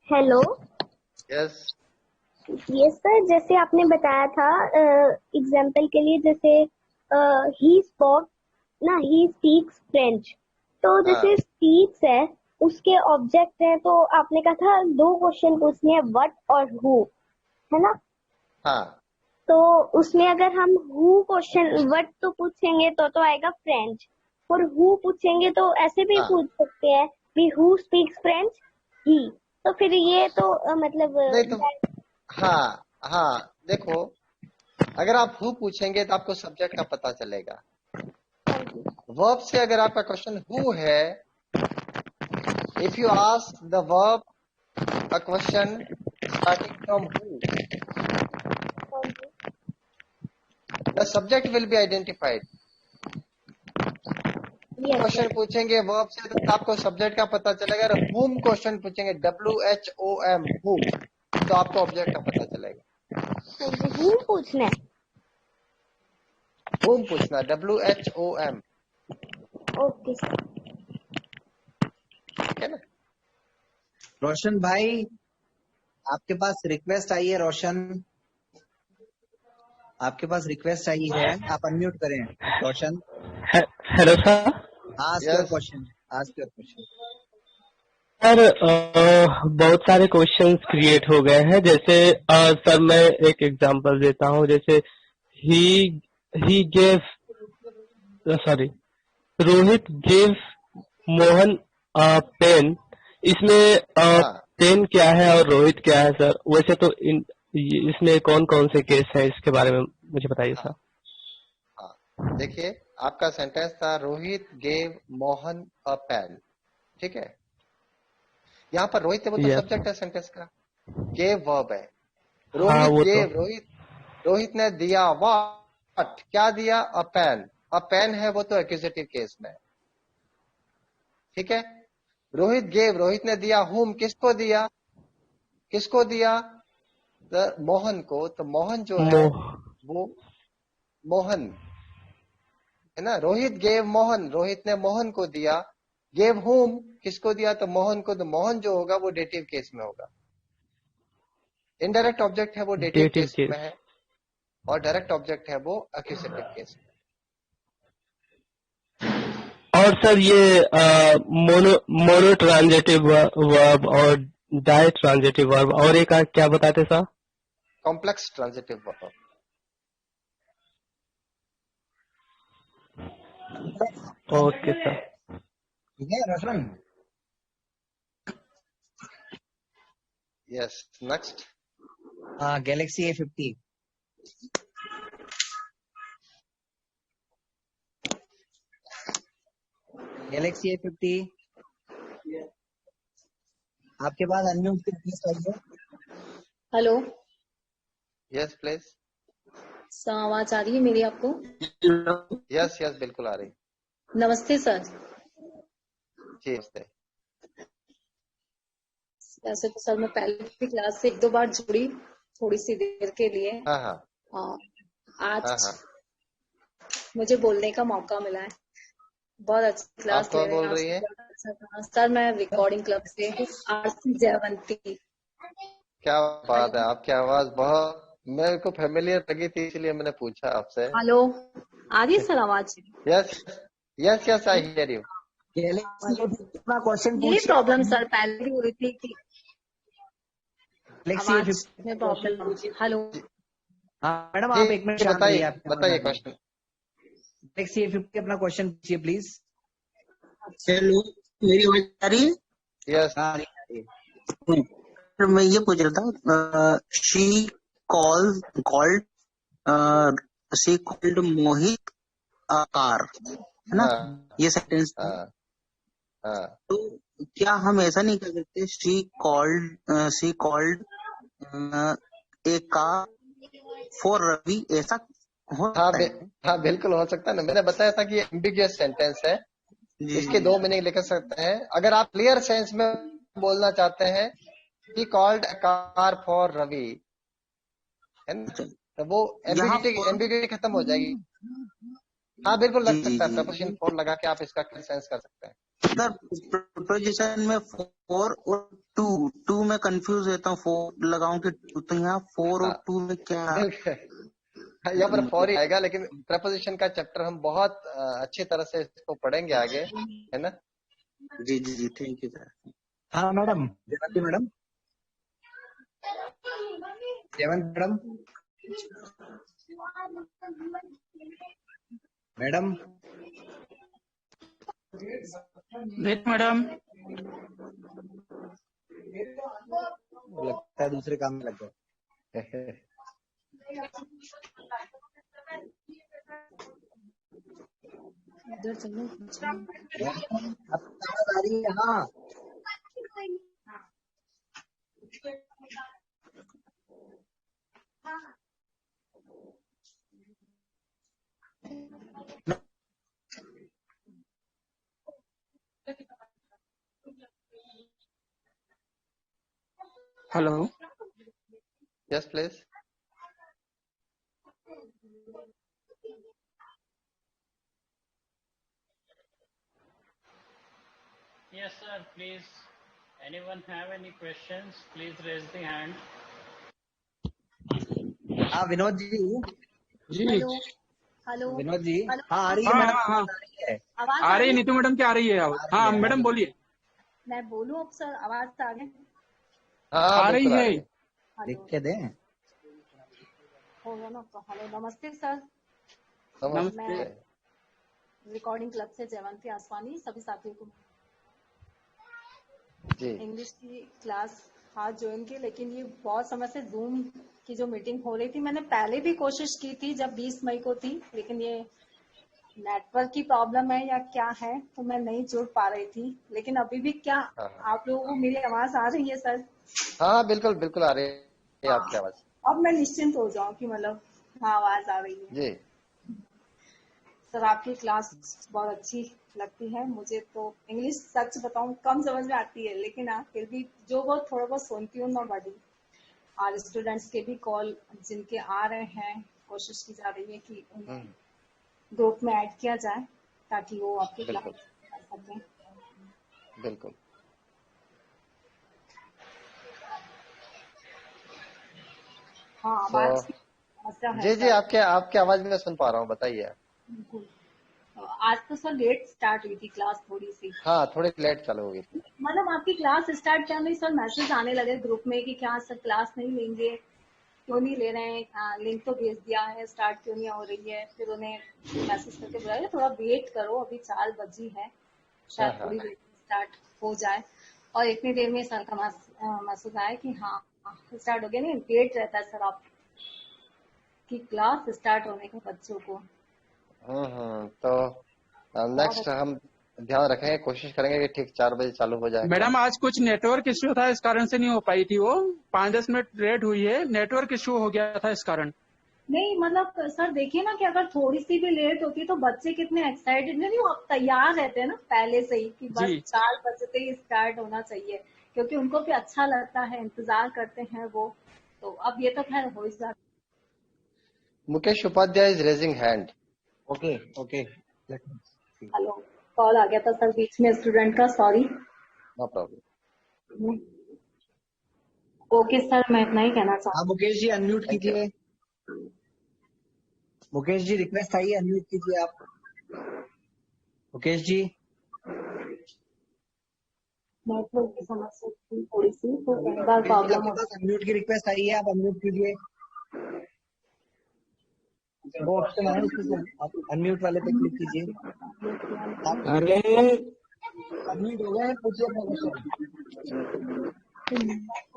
हेलो। Yes. यस सर, जैसे आपने बताया था एग्जाम्पल के लिए, जैसे ही स्पोक ना, ही स्पीक्स फ्रेंच, तो जैसे स्पीक्स है उसके ऑब्जेक्ट है, तो आपने कहा था दो क्वेश्चन पूछने हैं, व्हाट और हु, है ना? हाँ। तो उसमें अगर हम हु क्वेश्चन, व्हाट तो पूछेंगे तो आएगा फ्रेंच, और हु पूछेंगे तो ऐसे भी पूछ सकते हैं भी हु स्पीक्स फ्रेंच, ही। तो फिर ये तो मतलब नहीं तो हाँ, देखो, अगर आप हु पूछेंगे तो आपको सब्जेक्ट का पता चलेगा। वर्ब से अगर आपका क्वेश्चन हु है, if you ask the verb a question starting from who, the subject will be identified. Question पूछेंगे वर्ब से तो आपको सब्जेक्ट का पता चलेगा। अगर हुम क्वेश्चन पूछेंगे, WHOM, हुम, तो आपको ऑब्जेक्ट का पता चलेगा। हु पूछना है। होम पूछना, WHOM, ओके सर। ठीक है ना? रोशन भाई, आपके पास रिक्वेस्ट आई है। रोशन, आपके पास रिक्वेस्ट आई है, आप अनम्यूट करें। Roshan, hello sir. Ask your yes question, ask your question. Sir बहुत सारे क्वेश्चंस क्रिएट हो गए हैं। जैसे सर मैं एक एग्जांपल देता हूँ। जैसे he gave, sorry, Rohit gave Mohan pen. इसमें हाँ पेन क्या है और रोहित क्या है सर? वैसे तो इसमें कौन कौन से केस है, इसके बारे में मुझे बताइए हाँ सर। हाँ, देखिए आपका सेंटेंस था रोहित गेव मोहन अ पेन, ठीक है? यहाँ पर रोहित है वो तो यस। सब्जेक्ट है सेंटेंस का, गेव वर्ब है। हाँ रोहित वो तो। गेव, रोहित ने दिया व्हाट, क्या दिया? अ पेन। अ पेन है वो तो एक्यूजेटिव केस में है, ठीक है? रोहित गेव, रोहित ने दिया हुम, किसको दिया? किसको दिया? मोहन को। तो मोहन जो है मोह वो मोहन है ना। रोहित गेव मोहन, रोहित ने मोहन को दिया। गेव हुम, किसको दिया? तो मोहन को। तो मोहन जो होगा वो डेटिव केस में होगा। इनडायरेक्ट ऑब्जेक्ट है वो डेटिव डेटिव केस में केस। है, और डायरेक्ट ऑब्जेक्ट है वो एक्यूजेटिव केस में। और सर ये मोनो ट्रांजिटिव वर्ब और डाई ट्रांजिटिव वर्ब, और एक क्या बताते sir? Complex transitive verb. Okay sir. ठीक है Roshan. Yes, next. Galaxy A50, Galaxy A50 आपके पास अनम्यूट की रिक्वेस्ट आई है। Hello yes please. सर, आवाज आ रही है मेरी आपको? यस यस, बिल्कुल आ रही। नमस्ते सर। जी नमस्ते। वैसे तो सर मैं पहले की क्लास से एक दो बार जुड़ी, थोड़ी सी देर के लिए। हाँ हाँ आज हाँ हाँ। मुझे बोलने का मौका मिला है। बहुत अच्छी क्लास आप ले कौन रहे हैं बोल आप रही सब, है? बहुत अच्छा था सर। मैं रिकॉर्डिंग क्लब से आरती जयवंती। क्या बात है, हेलो आपकी आवाज बहुत मेरे को फेमिलियर लगी थी, इसलिए मैंने पूछा आपसे। हेलो, आ रही है सर आवाज? Yes yes yes, I hear you. Galaxy A50 अपना क्वेश्चन यही पूछिए। आप प्रॉब्लम unmute सर पहले भी हुई थी कि गैलेक्सी आवाज A50 में क्वेश्चन प्रॉब्लम। पूछिए। हेलो हाँ मैडम, जी आप एक मिनट शांत रहिए, बताइए आप कैमरा बताइए बंद करिए। क्वेश्चन। गैलेक्सी A50 अपना क्वेश्चन पूछिए प्लीज। हेलो, मेरी आवाज आ रही है? यस आ रही है। तो मैं ये पूछ रहा था, she called she called Mohit a car, है ना? हाँ ये सेंटेंस था। हाँ हाँ। तो क्या हम ऐसा नहीं कर सकते, she called a car for Ravi, ऐसा हो हाँ सकता है क्या? हाँ बिल्कुल हो सकता है ना। मैंने बताया था कि ये एम्बिगियस सेंटेंस है, जी इसके जी दो मीनिंग लिख सकते हैं। अगर आप क्लियर सेंस में बोलना चाहते हैं, he called a car for Ravi, है ना, अच्छा, तो वो यहाँ एम्बिग्यूटी फॉर, एम्बिग्यूटी खत्म हो जाएगी। हाँ बिल्कुल जी लग जी सकता है, जी जी प्रपोजिशन फॉर लगा के आप इसका सेंस कर सकते हैं। सर, प्रोपोजिशन में फोर और टू, टू में कंफ्यूज रहता हूँ, फोर लगाऊं कि टू, तो यहाँ फोर और हाँ टू में क्या बिल्कुल। हाँ, यहाँ पर फॉर मतलब? ही आएगा, लेकिन प्रपोजिशन का चैप्टर हम बहुत अच्छी तरह से इसको पढ़ेंगे आगे, है ना। जी जी जी, थैंक यू सर। हाँ मैडम, जयवंती मैडम, जयवंत मैडम, मैडम वेट मैडम। लगता है दूसरे काम में लग गए। इधर चलो। आपकी आवाज आ रही है? हाँ hello yes please. Yes, sir, please. Anyone have any questions? Please raise the hand. हाँ विनोद जी, जी hello hello Vinod ji, hello हाँ आ रही है हाँ मैडम, हाँ हाँ आ रही है, आवाज आ आ रही है, रही है? नीतू मैडम क्या आ रही है आवाज? आ रही हाँ है, आ मैडम रही है। बोलिए। मैं बोलूं अब सर, आवाज आ गई? हाँ आ रही बिल्कुल आ है। रही है। लिख हेलो के दें। हो गया ना? तो हेलो, नमस्ते सर। नमस्ते। मैं रिकॉर्डिंग क्लब से जयवंती आसवानी, सभी साथियों को जी इंग्लिश की क्लास आज ज्वाइन की, लेकिन ये बहुत समय से जूम की जो मीटिंग हो रही थी, मैंने पहले भी कोशिश की थी जब 20 मई को थी, लेकिन ये नेटवर्क की प्रॉब्लम है या क्या है तो मैं नहीं जुड़ पा रही थी। लेकिन अभी भी क्या हाँ आप लोगों को मेरी आवाज आ रही है सर? हाँ बिल्कुल बिल्कुल आ रही है हाँ, आपकी आवाज। अब मैं निश्चिंत हो जाऊं कि मतलब हाँ आवाज आ रही है। जी सर आपकी क्लास बहुत अच्छी लगती है मुझे। तो इंग्लिश सच बताऊं कम समझ में आती है, लेकिन हाँ फिर भी जो बहुत थोड़ा बहुत सुनती हूँ ना बड़ी। और स्टूडेंट्स के भी कॉल जिनके आ रहे हैं, कोशिश की जा रही है कि उन्हें ग्रुप में ऐड किया जाए ताकि वो आपकी क्लास बिल्कुल कर सकें। बिल्कुल। हाँ तो आवाज की समस्या है जी जी सर। आपके आपकी आवाज मैं सुन पा रहा हूँ, बताइए। बिल्कुल। तो आज तो सर लेट स्टार्ट हुई थी क्लास थोड़ी सी। हाँ थोड़ी लेट चालू होगी। मतलब आपकी क्लास स्टार्ट क्या नहीं सर, मैसेज आने लगे ग्रुप में कि क्या सर क्लास नहीं लेंगे, क्यों नहीं ले रहे हैं, लिंक तो भेज दिया है, स्टार्ट क्यों नहीं हो रही है। फिर उन्हें मैसेज करके बुलाया थोड़ा वेट करो, अभी 4 बजी है, हाँ शायद हाँ थोड़ी देर में स्टार्ट हो जाए। और इतनी देर में सर का मैसेज आया कि हाँ स्टार्ट हो गया। नहीं वेट रहता है सर आप की क्लास स्टार्ट होने का बच्चों को। तो बहुत नेक्स्ट हम ध्यान रखेंगे, कोशिश करेंगे कि ठीक 4 बजे चालू हो जाए मैडम क्लास। आज कुछ नेटवर्क इश्यू था, इस कारण से नहीं हो पाई थी वो। 5-10 मिनट लेट हुई है, नेटवर्क इश्यू हो गया था इस कारण। नहीं मतलब सर देखिए ना कि अगर थोड़ी सी भी लेट होती तो बच्चे कितने एक्साइटेड नहीं, वो तैयार रहते हैं ना पहले से ही कि बस जी 4 बजे से ही स्टार्ट होना चाहिए, क्योंकि उनको भी अच्छा लगता है, इंतजार करते हैं वो। तो अब ये तो खैर हो ही जाता। Mukesh Upadhyay is raising hand. Okay okay, hello, call आ गया था सर बीच में स्टूडेंट का, sorry. No problem. Okay sir, मैं इतना ही कहना हाँ चाहूँ। Mukesh ji unmute thank you. कीजिए। मुकेश जी रिक्वेस्ट आई है, अनम्यूट कीजिए आप। मुकेश जी नेटवर्क की समस्या थी थोड़ी सी, तो कई बार मुकेश जी प्रॉब्लम आपके होती पास अनम्यूट की रिक्वेस्ट आई है, आप अनम्यूट कीजिए। वो ऑप्शन है उसमें, आप अनम्यूट वाले पे क्लिक कीजिए। आप अरे अनम्यूट हो गए हैं, पूछिए अपना question.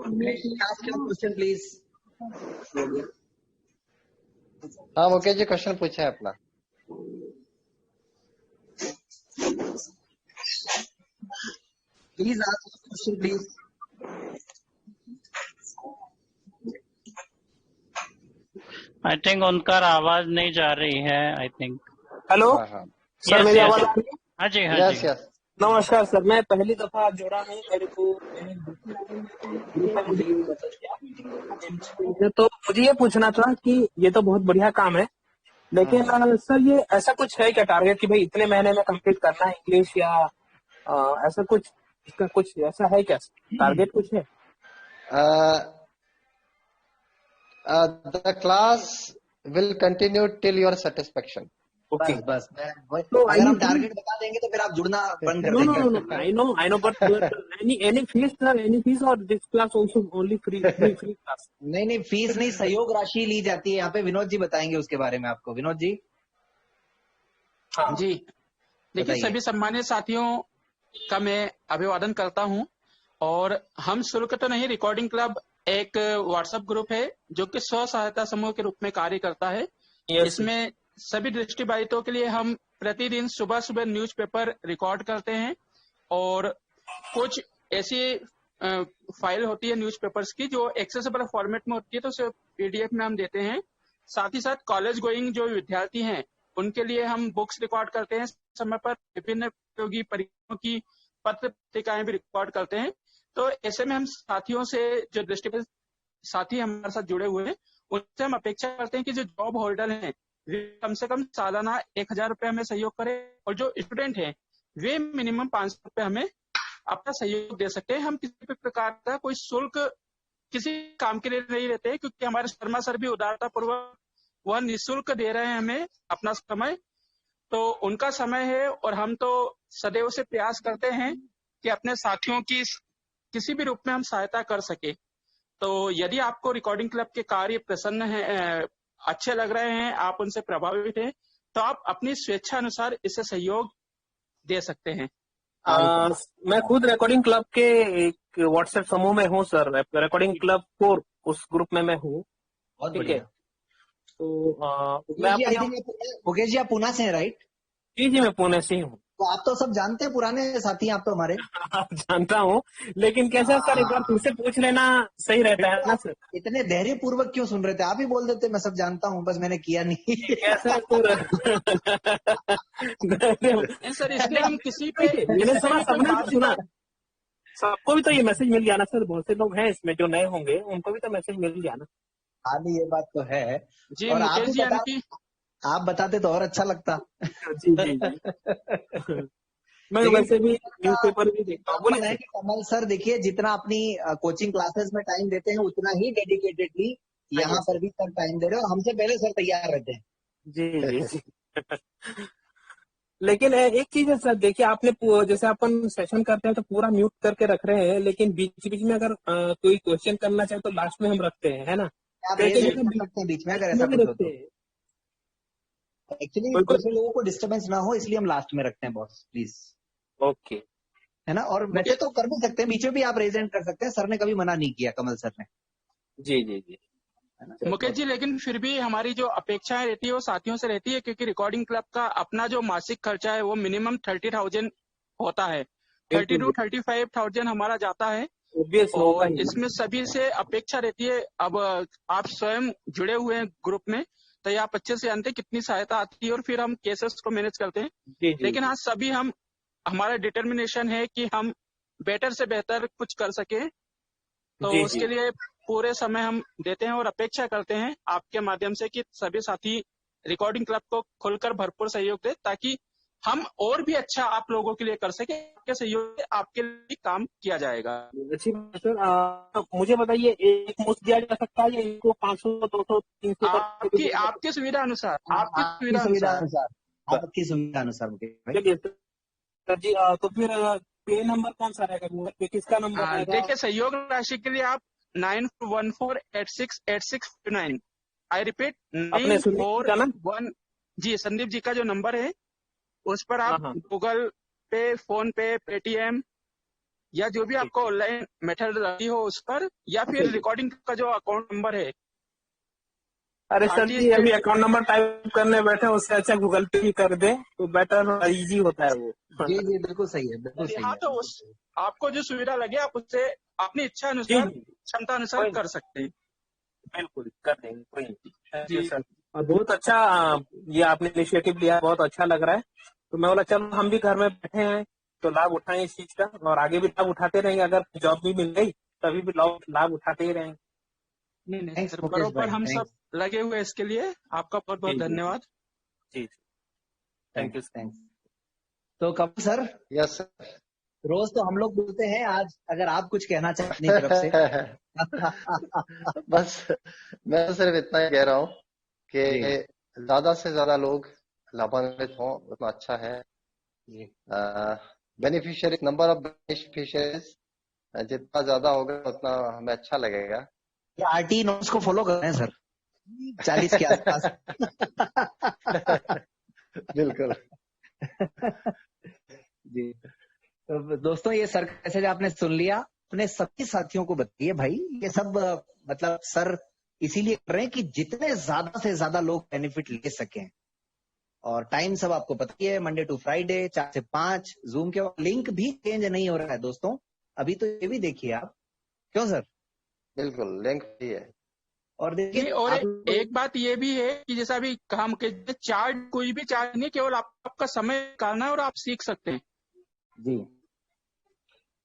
Mukesh ji ask your question please. हाँ मुकेश जी क्वेश्चन पूछे हैं अपना। Please ask question please. I think उनका आवाज नहीं जा रही है, आई थिंक। हेलो हाँ हाँ सर, यस मेरी यस आवाज आ रही है? हाँ जी हाँ जी। Yes yes. नमस्कार सर, मैं पहली दफा जुड़ा हूँ, मेरे को मैंने ग्रुप में मुझे ये मैसेज किया। तो मुझे ये पूछना था कि ये तो बहुत बढ़िया काम है, लेकिन सर ये ऐसा कुछ है क्या टारगेट कि भाई इतने महीने में कंप्लीट करना है इंग्लिश, या ऐसा कुछ, इसका कुछ ऐसा है क्या टारगेट कुछ है? The class will continue till your satisfaction. बस बस तो अगर हम टारगेट बता देंगे तो फिर आप जुड़ना बंद कर देंगे। no, I know, but any fees, sir, any fees, or this class also only free class? नहीं फीस नहीं, सहयोग राशि ली जाती है यहाँ पे। विनोद जी बताएंगे उसके बारे में आपको। विनोद जी हाँ जी देखिए, बताइए। सभी सम्मानित साथियों का मैं अभिवादन करता हूं। और हम शुल्क तो नहीं, रिकॉर्डिंग क्लब एक व्हाट्सएप ग्रुप है जो कि स्व सहायता समूह के रूप में कार्य करता है। इसमें सभी दृष्टिबाधितों के लिए हम प्रतिदिन सुबह सुबह न्यूज़पेपर रिकॉर्ड करते हैं, और कुछ ऐसी फाइल होती है न्यूज़पेपर्स की जो एक्सेसिबल फॉर्मेट में होती है, तो उसे पीडीएफ में हम देते हैं। साथ ही साथ कॉलेज गोइंग जो विद्यार्थी हैं उनके लिए हम बुक्स रिकॉर्ड करते हैं समय पर। विभिन्न प्रतियोगी परीक्षाओं की पत्र पत्रिकाएं भी रिकॉर्ड करते हैं। तो ऐसे में हम साथियों से, जो दृष्टिबाधित साथी हमारे साथ जुड़े हुए हैं, उनसे हम अपेक्षा करते हैं कि जो जॉब होल्डर हैं वे कम से कम सालाना 1000 रुपये हमें सहयोग करें, और जो स्टूडेंट हैं वे मिनिमम 500 रुपये हमें अपना सहयोग दे सकते हैं। हम किसी भी प्रकार का कोई शुल्क किसी काम के लिए नहीं लेते, क्योंकि हमारे शर्मा सर भी उदारता पूर्वक वह निःशुल्क दे रहे हैं हमें अपना समय। तो उनका समय है और हम तो सदैव से प्रयास करते हैं कि अपने साथियों की किसी भी रूप में हम सहायता कर सके। तो यदि आपको रिकॉर्डिंग क्लब के कार्य प्रसन्न है, अच्छे लग रहे हैं, आप उनसे प्रभावित हैं, तो आप अपनी स्वेच्छा अनुसार इससे सहयोग दे सकते हैं। मैं खुद रिकॉर्डिंग क्लब के एक व्हाट्सएप समूह में हूँ सर, रिकॉर्डिंग क्लब 4 उस ग्रुप में मैं हूँ। बहुत ठीक है, बढ़िया। तो मैं मुकेश जी, अपने मुकेश जी आप पुणे से हैं राइट? जी मैं पुणे से ही हूँ। तो आप तो सब जानते हैं, पुराने साथी हैं आप तो हमारे। जानता हूँ, लेकिन कैसे सर एक बार फिर से पूछ लेना सही रहता है ना सर। इतने धैर्य पूर्वक क्यों सुन रहे थे? आप ही बोल देते मैं सब जानता हूँ, बस मैंने किया नहीं। कैसे सर इसलिए हम किसी पे मैंने सुना, सबने बात सुना, सबको भी तो ये मैसेज मिल गया ना सर। बहुत से लोग हैं इसमें जो नए होंगे, उनको भी तो मैसेज मिल गया ना। हाँ नहीं, ये बात तो है। जी और मुकेश जी, यानी कि आप बताते तो और अच्छा लगता। जी जी जी। मैं वैसे भी न्यूज़पेपर भी देखता हूँ। बोलिए है कि कमल सर देखिए, जितना अपनी कोचिंग क्लासेस में टाइम देते हैं उतना ही डेडिकेटेडली यहाँ पर भी सर टाइम दे रहे हो। हमसे पहले सर तैयार रहते हैं। जी जी। लेकिन एक चीज है सर, देखिए आपने जैसे अपन सेशन करते हैं तो पूरा म्यूट करके रख रहे हैं, लेकिन बीच बीच में अगर कोई क्वेश्चन करना चाहे तो लास्ट में हम रखते हैं, है ना? आप रेज कर सकते हैं बीच में अगर ऐसा कुछ हो तो। एक्चुअली दूसरे लोगों को डिस्टर्बेंस ना हो, इसलिए हम लास्ट में रखते हैं बॉस, प्लीज। ओके, है ना? और वैसे तो कर भी सकते हैं, बीच में भी आप रेज कर सकते हैं, सर ने कभी मना नहीं किया, कमल सर ने। जी जी जी। मुकेश जी, लेकिन फिर भी हमारी जो अपेक्षाएं रहती है वो साथियों से रहती है, क्योंकि रिकॉर्डिंग क्लब का अपना जो मासिक खर्चा है वो मिनिमम 30,000 होता है। 30 to 35,000 हमारा जाता है। और इसमें सभी से अपेक्षा रहती है, अब आप स्वयं जुड़े हुए हैं ग्रुप में, तो ये आप अच्छे से जानते हैं कितनी सहायता आती है और फिर हम केसेस को मैनेज करते हैं। लेकिन हाँ, सभी हमारा डिटर्मिनेशन है कि हम बेटर से बेहतर कुछ कर सके, तो उसके लिए पूरे समय हम देते हैं और अपेक्षा करते हैं आपके माध्यम से कि सभी साथी रिकॉर्डिंग क्लब को खुलकर भरपूर सहयोग दें, ताकि हम और भी अच्छा आप लोगों के लिए कर सके। आपके सहयोग से आपके लिए काम किया जाएगा। अच्छी बात सर। मुझे बताइए, एक मुश्त दिया जा सकता है या इनको 500, 200, 300 आपकी सुविधा अनुसार, आपकी सुविधा अनुसार, आपकी सुविधा अनुसार। चलिए सर जी, तो फिर पे नंबर कौन सा रहेगा, किसका नंबर रहेगा? देखिए, सहयोग राशि के लिए आप 9414868659, आई रिपीट 9411, जी संदीप जी का जो नंबर है उस पर आप गूगल पे, फोन पे, पेटीएम या जो भी आपको ऑनलाइन मेथड रहती हो उस पर, या फिर रिकॉर्डिंग का जो अकाउंट नंबर है। अरे सर जी, अभी अकाउंट नंबर टाइप करने बैठे, उससे अच्छा गूगल पे ही कर दे तो बेटर और इजी होता है वो। जी जी बिल्कुल सही है, बिल्कुल सही है। तो आपको जो सुविधा लगे आप उससे अपनी इच्छा अनुसार, क्षमता अनुसार कर सकते हैं। बिल्कुल कर देंगे, कोई नहीं सर। और बहुत अच्छा ये आपने इनिशिएटिव लिया, बहुत अच्छा लग रहा है। तो मैं बोला चलो हम भी घर में बैठे हैं तो लाभ उठाएं इस चीज का, और आगे भी लाभ उठाते रहेंगे। अगर जॉब भी मिल गई तभी भी लाभ उठाते ही रहेंगे। नहीं सर, बराबर हम सब लगे हुए इसके लिए। आपका बहुत बहुत धन्यवाद। जी थैंक यू। तो कब सर? Yes sir. रोज तो हम लोग बोलते हैं, आज अगर आप कुछ कहना चाहते अपनी तरफ से। बस मैं तो सिर्फ इतना ही कह रहा हूँ कि ज्यादा से ज्यादा लोग लाभान्वित हों, उतना अच्छा है। बेनिफिशियरी, नंबर ऑफ बेनिफिशियरीज जितना ज्यादा होगा उतना हमें अच्छा लगेगा। ये आरटी नोट्स को फॉलो कर रहे हैं सर, 40 के आसपास। बिल्कुल जी। तो दोस्तों, ये सर का मैसेज आपने सुन लिया, अपने सभी साथियों को बताइए भाई। ये सब मतलब सर इसीलिए कर रहे हैं कि जितने ज्यादा से ज्यादा लोग बेनिफिट ले सकें। और टाइम सब आपको पता ही है, मंडे टू फ्राइडे 4 से 5। जूम के लिंक भी चेंज नहीं हो रहा है दोस्तों, अभी तो ये भी देखिए आप। क्यों सर? बिल्कुल लिंक भी है। और देखिए, और एक बात ये भी है कि जैसा अभी कहा कि चार्ज, कोई भी चार्ज नहीं, केवल आपका समय निकालना है और आप सीख सकते हैं। जी,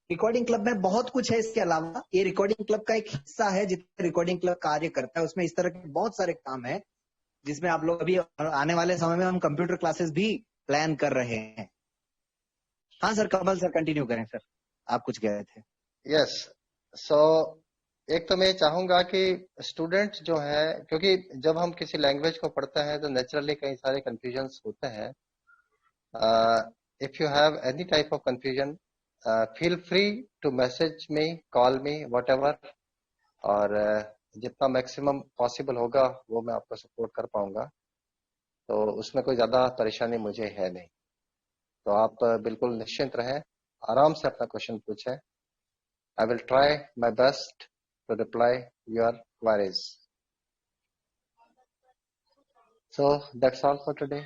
रिकॉर्डिंग क्लब में बहुत कुछ है इसके अलावा। ये रिकॉर्डिंग क्लब का एक हिस्सा है, जितना रिकॉर्डिंग क्लब कार्य करता है उसमें इस तरह के बहुत सारे काम है, जिसमें आप लोग अभी आने वाले समय में हम कंप्यूटर क्लासेस भी प्लान कर रहे हैं। हाँ सर, कमल सर कंटिन्यू करें सर, आप कुछ कह रहे थे। यस, सो एक तो मैं चाहूंगा कि स्टूडेंट जो है, क्योंकि जब हम किसी लैंग्वेज को पढ़ते हैं तो नेचुरली कई सारे कंफ्यूजन्स होते हैं. If you have any type of confusion, feel free to message me, call me, whatever, और जितना मैक्सिमम पॉसिबल होगा वो मैं आपको सपोर्ट कर पाऊंगा. तो उसमें कोई ज्यादा परेशानी मुझे है नहीं. तो आप बिल्कुल निश्चिंत रहें, आराम से अपना क्वेश्चन पूछें. I will try my best to reply your queries. So that's all for today.